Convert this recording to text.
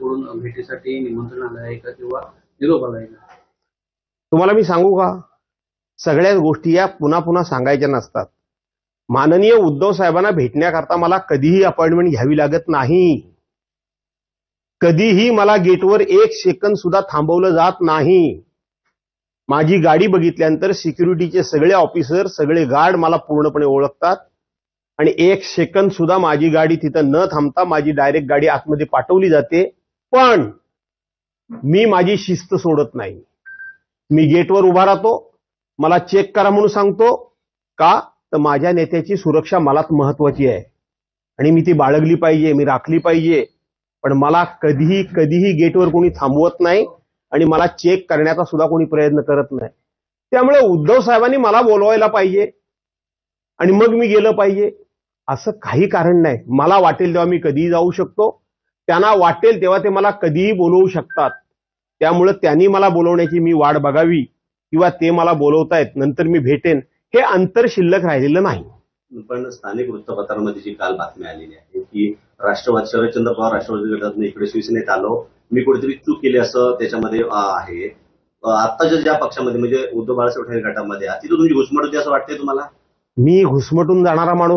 तुमच्याकडून भेटीसाठी निमंत्रण आलं आहे का किंवा निरोप आलाय का? तुम्हाला मी सांगू का, सगळ्याच गोष्टी या पुन्हा पुन्हा सांगायच्या नसतात. माननीय उद्धव साहेबांना भेटण्याकरता मला कधीही अपॉइंटमेंट घ्यावी लागत नाही. कधीही मला गेटवर एक सेकंद सुद्धा थांबवलं जात नाही. माझी गाडी बघितल्यानंतर सिक्युरिटीचे सगळे ऑफिसर, सगळे गार्ड मला पूर्णपणे ओळखतात आणि एक सेकंद सुद्धा माझी गाडी तिथं न थांबता माझी डायरेक्ट गाडी आतमध्ये पाठवली जाते. पण मी माझी शिस्त सोडत नाही. मी गेटवर उभा राहतो, मला चेक करा म्हणून सांगतो. का तर माझ्या नेत्याची सुरक्षा मलाच महत्वाची आहे आणि मी ती बाळगली पाहिजे, मी राखली पाहिजे. पण मला कधीही गेटवर कोणी थांबवत नाही आणि मला चेक करण्याचा सुद्धा कोणी प्रयत्न करत नाही. त्यामुळे उद्धव साहेबांनी मला बोलवायला पाहिजे आणि मग मी गेलं पाहिजे असं काही कारण नाही. मला वाटेल तेव्हा मी कधीही जाऊ शकतो. त्यांना वाटेल तेव्हा ते मला कधीही बोलवू शकतात. त्यामुळे त्यांनी मला बोलवण्याची मी वाट बघावी किंवा ते मला बोलवतायत नंतर मी भेटेन, हे अंतर शिल्लक राहिलेलं नाही. पण स्थानिक वृत्तपत्रांमध्ये जी काल बातमी आलेली आहे की राष्ट्रवादी शरदचंद्र पवार राष्ट्रवादी गटातून इकडे शिवसेनेत आलो, मी कुठेतरी चूक केली असं त्याच्यामध्ये आहे. आत्ताच्या ज्या पक्षामध्ये म्हणजे उद्धव बाळासाहेब ठाकरे गटामध्ये तिथं तुमची घुसमट होती असं वाटतंय तुम्हाला? मी घुसमटून जाणारा माणूस